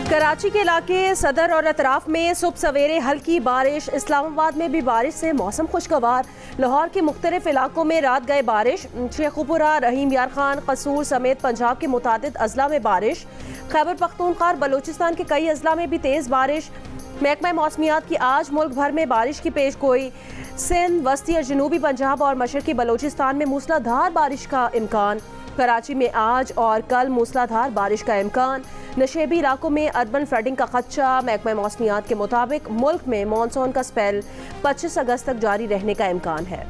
कराची के इलाके सदर और अतराफ में सुबह सवेरे हल्की बारिश। इस्लामाबाद में भी बारिश से मौसम खुशगवार। लाहौर के मुख्तलिफ इलाकों में रात गए बारिश। शेखुपुरा, रहीम यार खान, कसूर समेत पंजाब के मुतादिद अजला में बारिश। खैबर पख्तूनख्वा, बलूचिस्तान के कई अजला में भी तेज़ बारिश। महकमा मौसमियात की आज मुल्क भर में बारिश की पेश गोई। सिंध, वस्ती और जनूबी पंजाब और मशरकी बलूचिस्तान में मूसलाधार बारिश का इम्कान। कराची में आज और कल मूसलाधार बारिश का इम्कान। नशेबी इलाकों में अर्बन फ्लडिंग का खदशा। महकमा मौसमियात के मुताबिक मुल्क में मानसून का स्पेल 25 अगस्त तक जारी रहने का इम्कान है।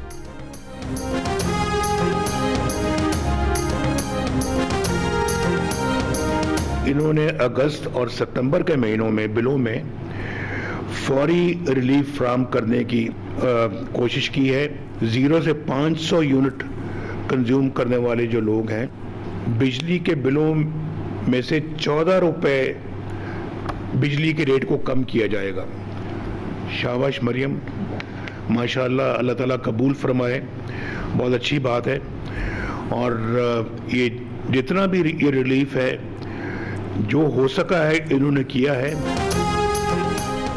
इन्होंने अगस्त और सितंबर के महीनों में बिलों में फौरी रिलीफ फ्राहम करने की कोशिश की है। 0 से 500 यूनिट कंज्यूम करने वाले जो लोग हैं, बिजली के बिलों में से 14 रुपए बिजली के रेट को कम किया जाएगा। शाबाश मरियम, माशाअल्लाह, अल्लाह ताला कबूल फरमाए, बहुत अच्छी बात है। और ये जितना भी ये रिलीफ है जो हो सका है इन्होंने किया है।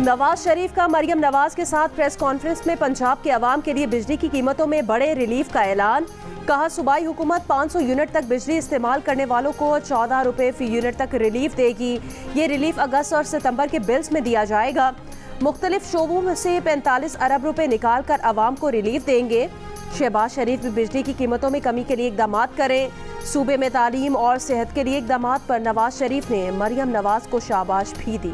नवाज शरीफ का मरियम नवाज के साथ प्रेस कॉन्फ्रेंस में पंजाब के अवाम के लिए बिजली की कीमतों में बड़े रिलीफ का ऐलान। कहा, सूबाई हुकूमत 500 यूनिट तक बिजली इस्तेमाल करने वालों को 14 रुपए फी यूनिट तक रिलीफ देगी। ये रिलीफ अगस्त और सितंबर के बिल्स में दिया जाएगा। मुख्तलिफ शोबों में से 45 अरब रुपए निकाल कर अवाम को रिलीफ देंगे। शहबाज शरीफ भी बिजली की कीमतों में कमी के लिए इकदाम करें। सूबे में तालीम और सेहत के लिए इकदाम पर नवाज शरीफ ने मरियम नवाज को शाबाश भी दी।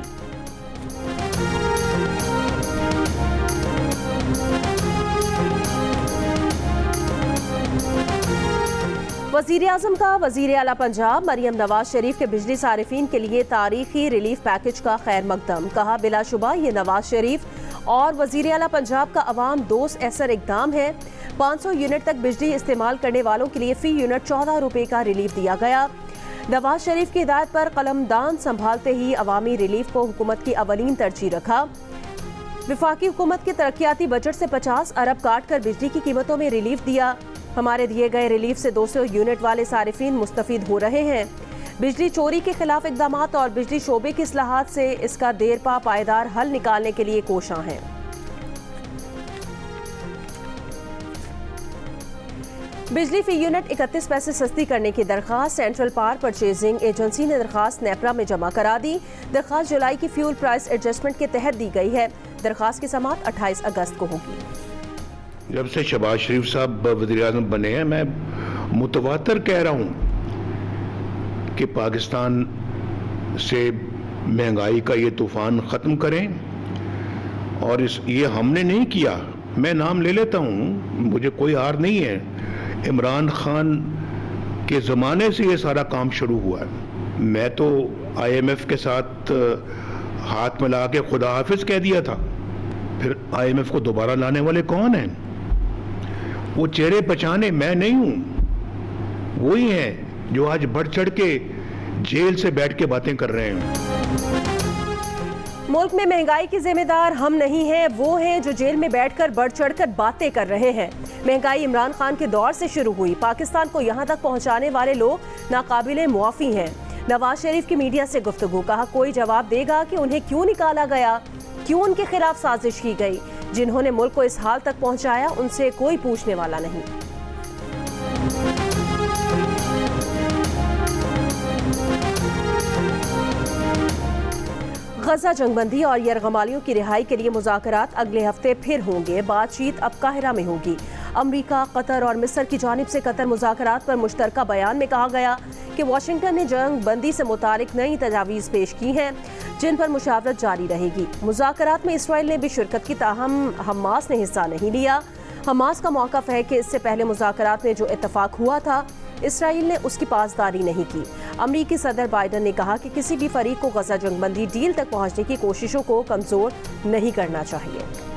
वज़ीर आज़म का वज़ीर आला पंजाब मरियम नवाज शरीफ के बिजली सारिफीन के लिए तारीखी रिलीफ पैकेज का खैर मकदम। कहा, बिलाशुबा ये नवाज शरीफ और वज़ीर आला पंजाब का अवाम दोस्त असर इकदाम है। 500 यूनिट तक बिजली इस्तेमाल करने वालों के लिए फ़ी यूनिट 14 रुपए का रिलीफ दिया गया। नवाज शरीफ की हिदायत पर कलमदान संभालते ही अवामी रिलीफ को हुकूमत की अवलीन तरजीह रखा। विफाकी हुकूमत के तरक्याती बजट से 50 अरब काट कर बिजली की कीमतों में रिलीफ दिया। हमारे दिए गए रिलीफ से 200 यूनिट वाले सारिफीन मुस्तफीद हो रहे हैं। बिजली चोरी के खिलाफ इकदामात और बिजली शोबे की इस्लाहात से इसका देरपा पायदार हल निकालने के लिए कोशां हैं। बिजली फी यूनिट 31 पैसे सस्ती करने की दरख्वास्त सेंट्रल पावर परचेजिंग एजेंसी ने दरख्वास्त नेपरा में जमा करा दी। दरख्वास्त जुलाई की फ्यूल प्राइस एडजस्टमेंट के तहत दी गई है। दरख्वास्त की समाअत 28 अगस्त को होगी। जब से शहबाज शरीफ साहब वज़ीर आज़म बने हैं, मैं मुतवातर कह रहा हूँ कि पाकिस्तान से महंगाई का ये तूफान ख़त्म करें। और ये हमने नहीं किया, मैं नाम ले लेता हूँ, मुझे कोई हार नहीं है। इमरान खान के ज़माने से ये सारा काम शुरू हुआ है। मैं तो IMF के साथ हाथ मिला के खुदा हाफिज कह दिया था। फिर IMF को दोबारा लाने वाले कौन हैं? वो चेहरे पहचाने मैं नहीं हूं, वही हैं जो आज बढ़ चढ़ के जेल से बैठ के बातें कर रहे हैं। मुल्क में महंगाई की जिम्मेदार हम नहीं हैं, वो हैं जो जेल में बैठकर बढ़ चढ़कर बातें कर रहे हैं। महंगाई इमरान खान के दौर से शुरू हुई। पाकिस्तान को यहां तक पहुंचाने वाले लोग नाकाबिले मुआफी हैं। नवाज शरीफ की मीडिया से गुफ्तगू। कहा, कोई जवाब देगा कि उन्हें क्यों निकाला गया, क्यों उनके खिलाफ साजिश की गई। जिन्होंने मुल्क को इस हाल तक पहुंचाया उनसे कोई पूछने वाला नहीं। गजा जंगबंदी और यरगमालियों की रिहाई के लिए मुज़ाकरात अगले हफ्ते फिर होंगे। बातचीत अब काहिरा में होगी। अमरीका, कतर और मिस्र की जानिब से कतर मुज़ाकरात पर मुश्तरका बयान में कहा गया कि वाशिंगटन ने जंग बंदी से मुतालिक नई तजावीज़ पेश की हैं जिन पर मुशावरत जारी रहेगी। मुज़ाकरात में इसराइल ने भी शिरकत की, ताहम हमास ने हिस्सा नहीं लिया। हमास का मौक़िफ़ है कि इससे पहले मुज़ाकरात में जो इत्तफाक हुआ था इसराइल ने उसकी पासदारी नहीं की। अमरीकी सदर बाइडन ने कहा कि किसी भी फरीक को गजा जंगबंदी डील तक पहुँचने की कोशिशों को कमज़ोर नहीं करना चाहिए।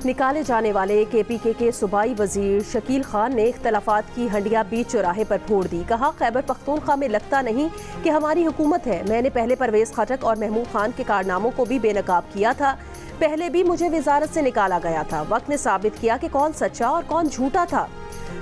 निकाले जाने वाले KPK के सूबाई वजीर शकील खान ने इख्तलाफात की हंडिया बीच चौराहे पर फोड़ दी। कहा, खैबर पख्तूनख्वा में लगता नहीं कि हमारी हुकूमत है। मैंने पहले परवेज़ खटक और महमूद खान के कारनामों को भी बेनकाब किया था। पहले भी मुझे वजारत से निकाला गया था। वक्त ने साबित किया कि कौन सच्चा और कौन झूठा था।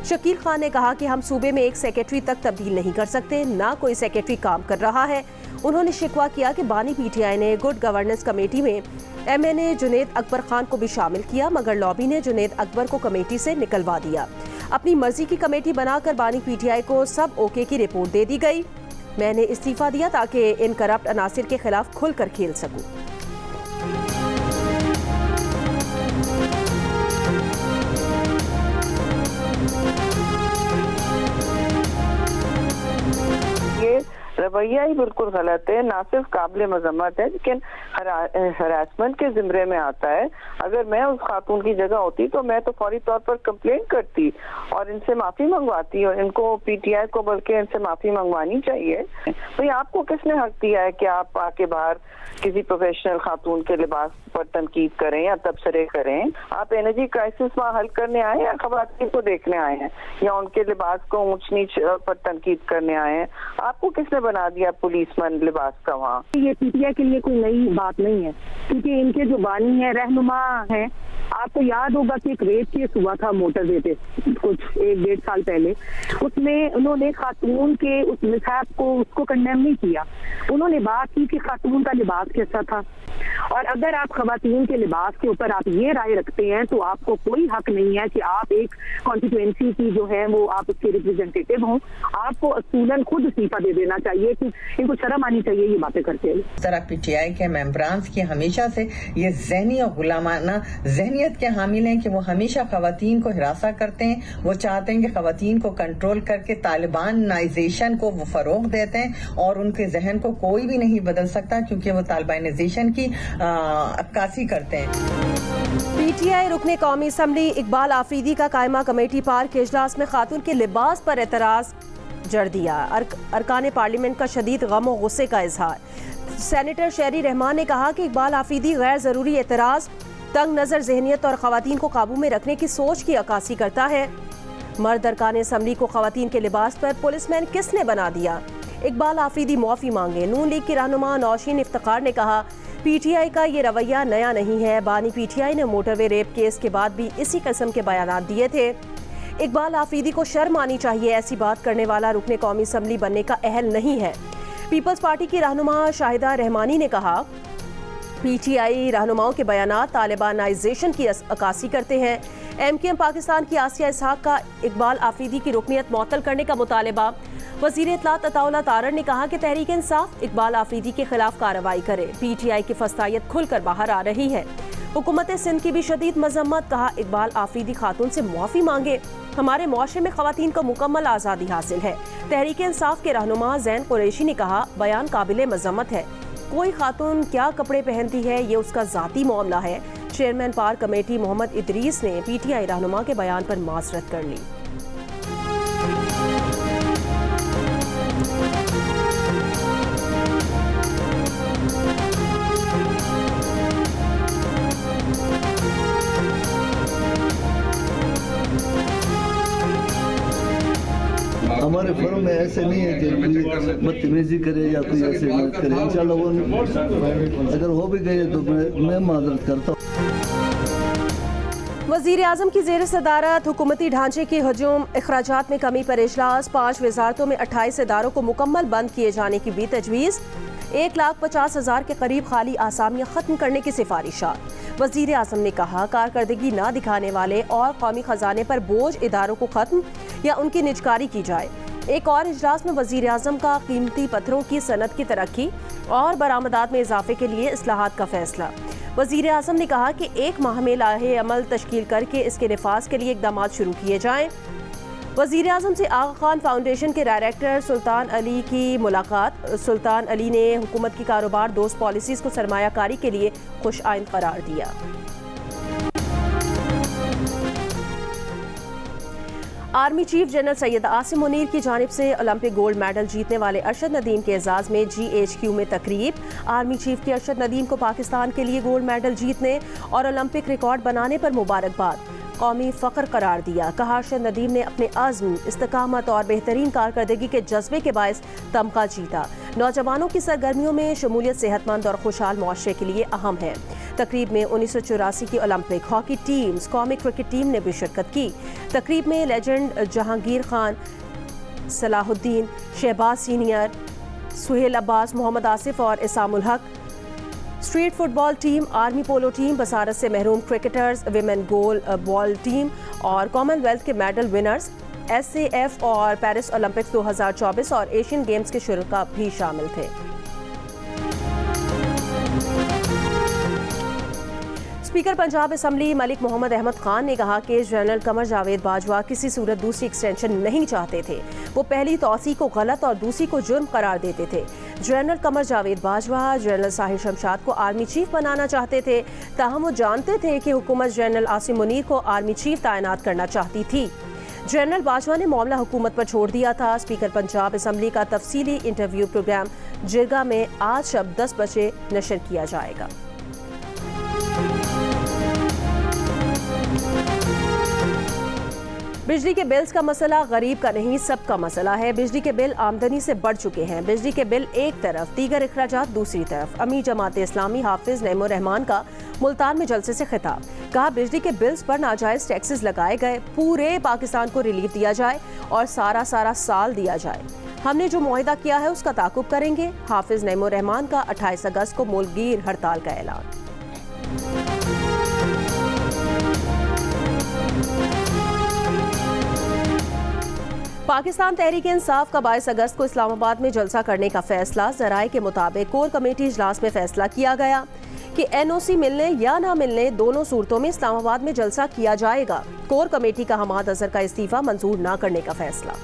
शकील खान ने कहा कि हम सूबे में एक सेक्रेटरी तक तब्दील नहीं कर सकते, ना कोई सेक्रेटरी काम कर रहा है। उन्होंने शिकवा किया कि बानी पीटीआई ने गुड गवर्नेंस कमेटी में MNA जुनेद अकबर खान को भी शामिल किया, मगर लॉबी ने जुनेद अकबर को कमेटी से निकलवा दिया। अपनी मर्जी की कमेटी बनाकर बानी पीटीआई को सब ओके की रिपोर्ट दे दी गई। मैंने इस्तीफा दिया ताकि इन करप्ट अनासिर के खिलाफ खुलकर खेल सकूं। रवैया ही बिल्कुल गलत है, ना सिर्फ काबिल मजम्मत है लेकिन हरासमेंट के जिम्रे में आता है। अगर मैं उस खातून की जगह होती तो मैं तो फौरी तौर पर कंप्लेंट करती और इनसे माफी मंगवाती, और इनको पीटीआई को बल्कि इनसे माफी मंगवानी चाहिए। भाई आपको किसने हक दिया है कि आप आके बाहर किसी प्रोफेशनल खातून के लिबास पर तनकीद करें या तबसरे करें? आप एनर्जी क्राइसिस वहाँ हल करने आए या खवातीन को देखने आए हैं या उनके लिबास को ऊंच नीच पर तनकीद करने आए हैं? आपको किसने बना दिया पुलिसमैन लिबास का वहाँ? ये पीटीआई के लिए कोई नई बात नहीं है, क्योंकि इनके जो बानी है, रहनुमा है। आपको याद होगा कि एक रेप केस हुआ था मोटरवे पे कुछ 1-1.5 साल पहले। उसमें उन्होंने खातून के उस मिसहैप को उसको कंडेम नहीं किया। उन्होंने बात की कि खातून का लिबास कैसा था, और अगर आप खवातीन के लिबास के ऊपर आप ये राय रखते हैं तो आपको कोई हक नहीं है कि आप एक कॉन्स्टिट्यूएंसी की जो है वो आप उसके रिप्रेजेंटेटिव हों। आपको असूलन खुद इस्तीफा दे देना चाहिए कि इनको शर्म आनी चाहिए ये बातें करते हैं। इस तरह पीटीआई के मेंबरान की हमेशा से ये ज़हनी और गुलामाना जहनियत के हामिल हैं कि वो हमेशा खवातीन को हिरासा करते हैं। वो चाहते हैं कि खवातीन को कंट्रोल करके तालिबानाइजेशन को वो फरोग देते हैं, और उनके जहन को कोई भी नहीं बदल सकता क्योंकि वो तालिबानाइजेशन की अक्कासी करते हैं। पीटीआई रुकने कौमी असम्बली इकबाल आफरीदी का कायमा कमेटी पार्क के इजलास में खातून के लिबास पर एतराज जड़ दिया। अरकान पार्लियामेंट का शदीद गम और गुस्से का इजहार। सेनेटर शहरी रहमान ने कहा कि इकबाल आफरीदी गैर जरूरी एतराज, तंग नजर जहनियत और खवातीन को काबू में रखने की सोच की अक्कासी करता है। मर्द अरकान असम्बली को खवातीन के लिबास पर पुलिसमैन किसने बना दिया? इकबाल आफरीदी मुआफी मांगे। नून लीग की रहनुमा नौशीन इफ्तिखार ने कहा पीटीआई का ये रवैया नया नहीं है। बानी पीटीआई ने मोटरवे रेप केस के बाद भी इसी किस्म के बयानात दिए थे। इकबाल आफरीदी को शर्म आनी चाहिए, ऐसी बात करने वाला रुकने कौमी असम्बली बनने का अहल नहीं है। पीपल्स पार्टी की रहनुमा शाहिदा रहमानी ने कहा पीटीआई रहनुमाओं के बयानात तालिबानाइजेशन की अक्कासी करते हैं। MKM पाकिस्तान की आसिया इसहाक का इकबाल आफरीदी की रुकनियत मुअत्तल करने का मुतालबा। वज़ीर इत्तलात अताउल्लाह तारड़ ने कहा कि तहरीक इंसाफ इकबाल आफरीदी के खिलाफ कार्रवाई करे। पीटीआई की फस्तायत खुलकर बाहर आ रही है। हुकूमत सिंध की भी शदीद मजम्मत। कहा इकबाल आफरीदी खातून से मुआफ़ी मांगे। हमारे मुआशरे में खवातीन को मुकम्मल आज़ादी हासिल है। तहरीक इंसाफ के रहनुमा ज़ैन कुरैशी ने कहा बयान काबिल मजम्मत है। कोई खातून क्या कपड़े पहनती है ये उसका ज़ाती मामला है। Chairman park committee Mohammad Idris ने पीटीआई रहनुमा के बयान पर माज़रत कर ली। हमारे फर्म में ऐसे नहीं है कि कोई बदतमीजी करे या कोई ऐसे मत करे। इंशाल्लाह वो अगर हो भी गए तो मैं माजरत करता हूँ। वज़ीर आज़म की ज़ेर सदारत हुकूमती ढांचे की हजूम अखराजात में कमी पर इजलास। 5 वजारतों में 28 इदारों को मुकम्मल बंद किए जाने की भी तजवीज़। 1,50,000 के करीब खाली आसामियाँ ख़त्म करने की सिफारिशात। वज़ीर आज़म ने कहा कारकर्दगी न दिखाने वाले और कौमी ख़जाने पर बोझ इदारों को ख़त्म या उनकी निजकारी की जाए। एक और इजलास में वज़ीर आज़म का कीमती पत्थरों की सनत की तरक्की और बरामदात में इजाफे के लिए इस्लाहात का फैसला। वज़ीर आज़म ने कहा कि 1 माह में लाहे अमल तश्कील करके इसके निफाज के लिए इक़दाम शुरू किए जाएँ। वज़ीर आज़म से आगा खान फाउंडेशन के डायरेक्टर सुल्तान अली की मुलाकात। सुल्तान अली ने हुकूमत की कारोबार दोस्त पॉलिसीज़ को सरमायाकारी के लिए खुश आइंद करार दिया। Army chief general Syed Asim Munir की जानिब से ओलंपिक गोल्ड मेडल जीतने वाले अरशद नदीम के एजाज़ में GHQ में तकरीब। आर्मी चीफ की अरशद नदीम को पाकिस्तान के लिए गोल्ड मेडल जीतने और ओलंपिक रिकॉर्ड बनाने पर मुबारकबाद, कौमी फ़ख्र करार दिया। कहा अरशद नदीम ने अपने आज़्म, इस्तकामत और बेहतरीन कारकर्दगी के जज्बे के बायस तमगा जीता। नौजवानों की सरगर्मियों में शमूलियत सेहतमंद और खुशहाल मुआशरे के लिए अहम है। तकरीब में 1984 की ओलंपिक हॉकी टीम्स, कौमी क्रिकेट टीम ने भी शिरकत की। तकरीब में लेजेंड जहांगीर खान, सलाहुद्दीन, शहबाज सीनियर, सुहेल अब्बास, मोहम्मद आसिफ और Isamul Haq, street football team, army polo team, बसारत से महरूम cricketers, women goal ball team और कॉमनवेल्थ के मेडल विनर्स, SAF और पेरिस ओलंपिक्स 2024 और एशियन गेम्स के शुरका भी शामिल थे। स्पीकर पंजाब असम्बली मलिक मोहम्मद अहमद खान ने कहा कि जनरल कमर जावेद बाजवा किसी सूरत दूसरी एक्सटेंशन नहीं चाहते थे। वो पहली तौसी को गलत और दूसरी को जुर्म करार देते थे। जनरल कमर जावेद बाजवा जनरल साहिर शमशाद को आर्मी चीफ बनाना चाहते थे, ताहम वो जानते थे कि हुकूमत जनरल आसिम मुनीर को आर्मी चीफ तैनात करना चाहती थी। जनरल बाजवा ने मामला हुकूमत पर छोड़ दिया था। स्पीकर पंजाब असम्बली का तफसीली इंटरव्यू प्रोग्राम जिरगा में आज शब 10 बजे नशर किया जाएगा। बिजली के बिल्स का मसला गरीब का नहीं, सबका मसला है। बिजली के बिल आमदनी से बढ़ चुके हैं। बिजली के बिल एक तरफ, दीगर अखराजात दूसरी तरफ। अमीर जमात इस्लामी हाफिज नईमुर रहमान का मुल्तान में जलसे से खिताब। कहा, बिजली के बिल्स पर नाजायज टैक्सेस लगाए गए, पूरे पाकिस्तान को रिलीफ दिया जाए और सारा साल दिया जाए। हमने जो मुआहिदा किया है उसका ताकुब करेंगे। हाफिज नईमुर रहमान का 28 अगस्त को मुल्कगीर हड़ताल का ऐलान। पाकिस्तान तहरीक इंसाफ का 22 अगस्त को इस्लामाबाद में जलसा करने का फैसला। ज़राए के मुताबिक कोर कमेटी इजलास में फैसला किया गया कि NOC मिलने या ना मिलने दोनों सूरतों में इस्लामाबाद में जलसा किया जाएगा। कोर कमेटी का हमाद अजहर का इस्तीफा मंजूर न करने का फैसला।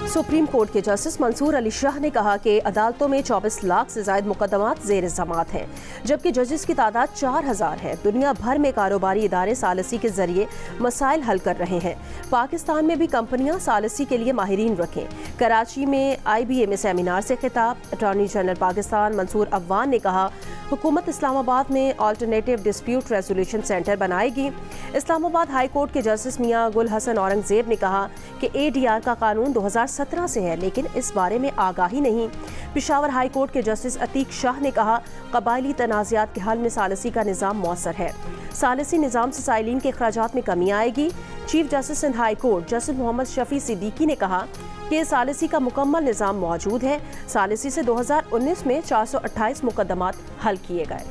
सुप्रीम कोर्ट के जस्टिस मंसूर अली शाह ने कहा कि अदालतों में 24 लाख से ज्यादा मुकदमात ज़ेर समाअत हैं, जबकि जजेस की तादाद 4000 है। दुनिया भर में कारोबारी इदारे सालसी के जरिए मसाइल हल कर रहे हैं। पाकिस्तान में भी कंपनियां सालसी के लिए माहिरीन रखें। कराची में IBA में सेमिनार से खिताब। अटॉर्नी जनरल पाकिस्तान मंसूर अव्वान ने कहा, हुकूमत इस्लामाबाद में अल्टरनेटिव डिस्प्यूट रेजोल्यूशन सेंटर बनाएगी। इस्लामाबाद हाई कोर्ट के जस्टिस मियां गुल हसन औरंगजेब ने कहा कि ADR का कानून 2017 से है, लेकिन इस बारे में आगाही नहीं। पेशावर हाई कोर्ट के जस्टिस अतीक शाह ने कहा, कबायली तनाज़ात के हल में सालसी का निज़ाम मौसर है। सालसी निज़ाम से साइलिन के अखराजात में कमी आएगी। Chief justice in high court justice Mohammad Shafi Siddiqui ने कहा कि सालसी का मुकम्मल निज़ाम मौजूद है। सालसी से 2019 में 428 मुकदमात हल किए गए।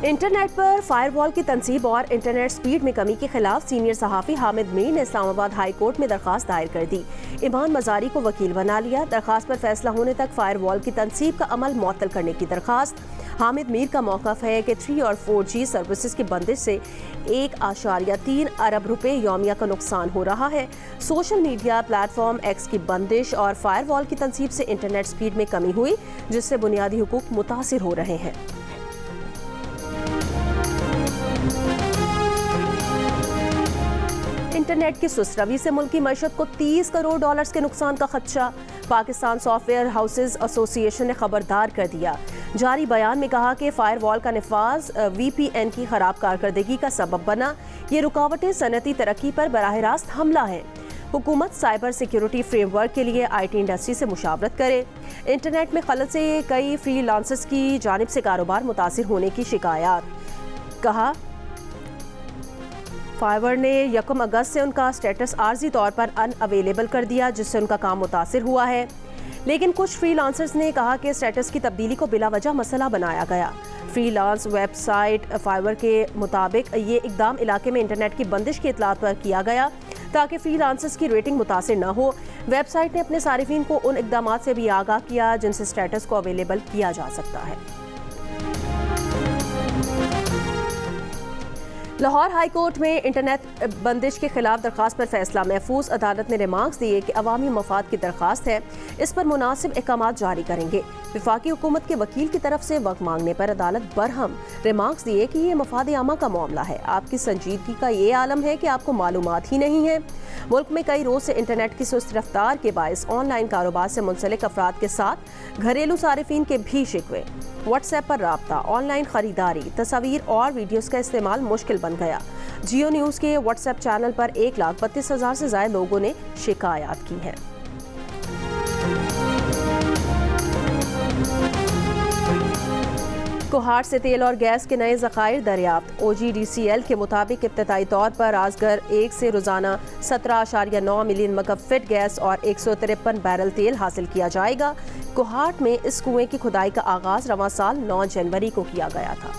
इंटरनेट पर फायरवॉल की तनसीब और इंटरनेट स्पीड में कमी के खिलाफ सीनियर सहाफ़ी हामिद मीर ने इस्लामाबाद हाई कोर्ट में दरखास्त दायर कर दी। ईमान मजारी को वकील बना लिया। दरखास्त पर फैसला होने तक फायरवॉल की तनसीब का अमल मुअत्तल करने की दरखास्त। हामिद मीर का मौक़िफ़ है कि 3 और 4G सर्विसेज की बंदिश से 1.3 अरब रुपए यौमिया का नुकसान हो रहा है। सोशल मीडिया प्लेटफॉर्म X की बंदिश और फायरवॉल की तनसीब से इंटरनेट स्पीड में कमी हुई, जिससे बुनियादी हुकूक मुतासिर हो रहे हैं। इंटरनेट की सुस्त-रवी से मुल्की मईशत को $30 करोड़ के नुकसान का खदशा। पाकिस्तान सॉफ्टवेयर हाउसेज एसोसिएशन ने खबरदार कर दिया। जारी बयान में कहा कि फायरवॉल का निफाज VPN की खराब कारकर्दगी का सबब बना। ये रुकावटें सनती तरक्की पर बराह रास्त हमला है। हुकूमत साइबर सिक्योरिटी फ्रेमवर्क के लिए IT इंडस्ट्री से मुशावरत करे। इंटरनेट में खलल से कई फ्रीलांसर्स की जानिब से कारोबार मुतासिर होने की शिकायत। कहा, फाइवर ने 1 अगस्त से उनका स्टेटस आर्जी तौर पर अनअवेलेबल कर दिया, जिससे उनका काम मुतासिर हुआ है। लेकिन कुछ फ्रीलांसर्स ने कहा कि स्टेटस की तब्दीली को बिला वजह मसला बनाया गया। फ्रीलांस वेबसाइट फाइवर के मुताबिक ये इकदाम इलाके में इंटरनेट की बंदिश की इतलात पर किया गया ताकि फ्रीलांसर्स की रेटिंग मुतासिर न हो। वेबसाइट ने अपने सारिफीन को उन इकदामात से भी आगाह किया जिनसे स्टेटस को अवेलेबल किया जा सकता है। लाहौर हाई कोर्ट में इंटरनेट बंदिश के खिलाफ दरखास्त पर फैसला महफूज। अदालत ने रिमार्क्स दिए कि अवामी मफाद की दरखास्त है, इस पर मुनासिब अहकामात जारी करेंगे। वफाकी हुकूमत के वकील की तरफ से वक्त मांगने पर अदालत बरहम रिमार्क्स दिए कि ये मफाद आमा का मामला है। आपकी संजीदगी का ये आलम है कि आपको मालूमात ही नहीं है। मुल्क में कई रोज से इंटरनेट की सुस्त रफ्तार के बायस ऑनलाइन कारोबार से मुंसलिक अफराद के साथ घरेलू सारिफीन के भी शिकवे। व्हाट्सएप पर राब्ता, ऑनलाइन खरीदारी, तस्वीर और वीडियोस का इस्तेमाल मुश्किल बन गया। जियो न्यूज़ के व्हाट्सएप चैनल पर 1,32,000 से ज़्यादा लोगों ने शिकायत की है। कोहाट से तेल और गैस के नए ज़खायर दरियाफ्त। OGDCL के मुताबिक इब्तदाई तौर पर राजगर 1 से रोज़ाना 17.9 मिलियन मकब फिट गैस और 153 बैरल तेल हासिल किया जाएगा। कोहाट में इस कुएं की खुदाई का आगाज़ रवां साल 9 जनवरी को किया गया था।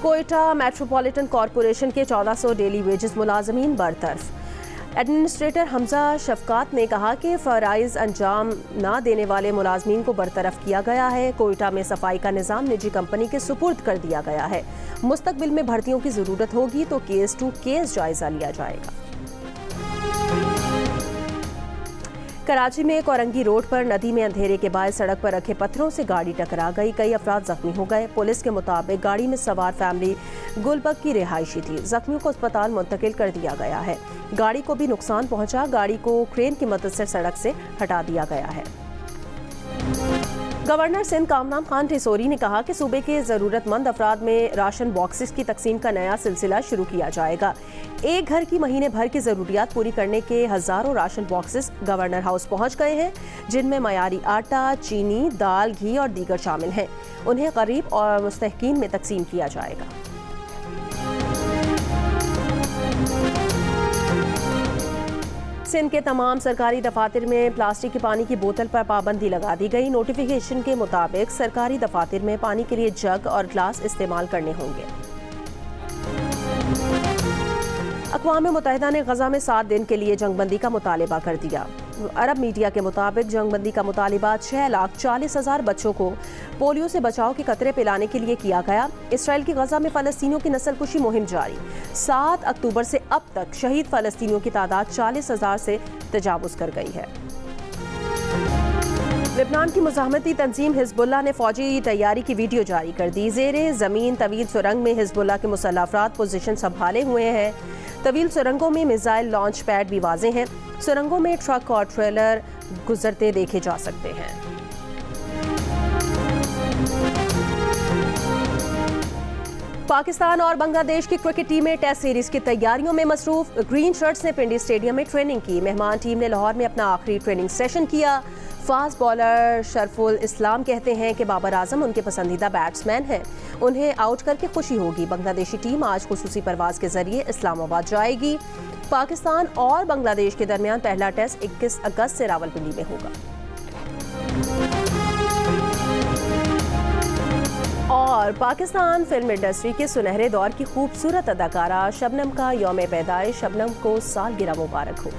कोयटा मेट्रोपॉलिटन कॉरपोरेशन के 1400 डेली वेजेस मुलाजमीन बरतरफ। एडमिनिस्ट्रेटर हमजा शफकात ने कहा कि फ़राइज़ अंजाम ना देने वाले मुलाजमीन को बरतरफ किया गया है। कोयटा में सफाई का निज़ाम निजी कंपनी के सुपुर्द कर दिया गया है। मुस्तकबिल में भर्तियों की ज़रूरत होगी तो केस टू केस जायज़ा लिया जाएगा। कराची में कोरंगी रोड पर नदी में अंधेरे के बाद सड़क पर रखे पत्थरों से गाड़ी टकरा गई। कई अफराद जख्मी हो गए। पुलिस के मुताबिक गाड़ी में सवार फैमिली गुलबग की रिहायशी थी। जख्मियों को अस्पताल मुंतकिल कर दिया गया है। गाड़ी को भी नुकसान पहुंचा। गाड़ी को क्रेन की मदद से सड़क से हटा दिया गया है। गवर्नर सिंध कामरान खान टिसोरी ने कहा कि सूबे के ज़रूरतमंद अफराद में राशन बॉक्सेस की तकसीम का नया सिलसिला शुरू किया जाएगा। एक घर की महीने भर की ज़रूरियात पूरी करने के हज़ारों राशन बॉक्सेस गवर्नर हाउस पहुंच गए हैं, जिनमें मयारी आटा, चीनी, दाल, घी और दीगर शामिल हैं। उन्हें गरीब और मुस्तहकीन में तकसीम किया जाएगा। सिंध के तमाम सरकारी दफातर में प्लास्टिक के पानी की बोतल पर पाबंदी लगा दी गई। नोटिफिकेशन के मुताबिक सरकारी दफातर में पानी के लिए जग और ग्लास इस्तेमाल करने होंगे। अक़वाम मुत्तहिदा ने गजा में 7 दिन के लिए जंगबंदी का मुतालबा कर दिया। अरब मीडिया के मुताबिक जंगबंदी का मुतालबा 6,40,000 बच्चों को पोलियो से बचाव के कतरे पिलाने के लिए किया गया। इसराइल की गजा में फ़लस्तीनियों की नस्लकुशी मुहिम जारी। 7 अक्टूबर से अब तक शहीद फ़लस्तीनियों की तादाद 40,000 से तजावुज़ कर गई है। लेबनान की मुज़ाहमती तंजीम हिज़्बुल्लाह ने फ़ौजी तैयारी की वीडियो जारी कर दी। ज़ेरे ज़मीन तवील सुरंग में हिज़्बुल्लाह के मुसल्लह अफराद पोजीशन संभाले हुए हैं। तवील सुरंगों में मिसाइल लॉन्च पैड भी वाज़े हैं। सुरंगों में ट्रक और ट्रेलर गुजरते देखे जा सकते हैं। पाकिस्तान और बांग्लादेश की क्रिकेट टीमें टेस्ट सीरीज की तैयारियों में मसरूफ। ग्रीन शर्ट्स ने पिंडी स्टेडियम में ट्रेनिंग की। मेहमान टीम ने लाहौर में अपना आखिरी ट्रेनिंग सेशन किया। फास्ट बॉलर शरफुल इस्लाम कहते हैं कि बाबर आजम उनके पसंदीदा बैट्समैन हैं। उन्हें आउट करके खुशी होगी। बांग्लादेशी टीम आज खुसूसी परवाज के जरिए इस्लामाबाद जाएगी। पाकिस्तान और बांग्लादेश के दरमियान पहला टेस्ट 21 अगस्त से रावलपिंडी में होगा। और पाकिस्तान फिल्म इंडस्ट्री के सुनहरे दौर की खूबसूरत अदाकारा शबनम का यौम पैदाइश। शबनम को सालगिरह मुबारक हो।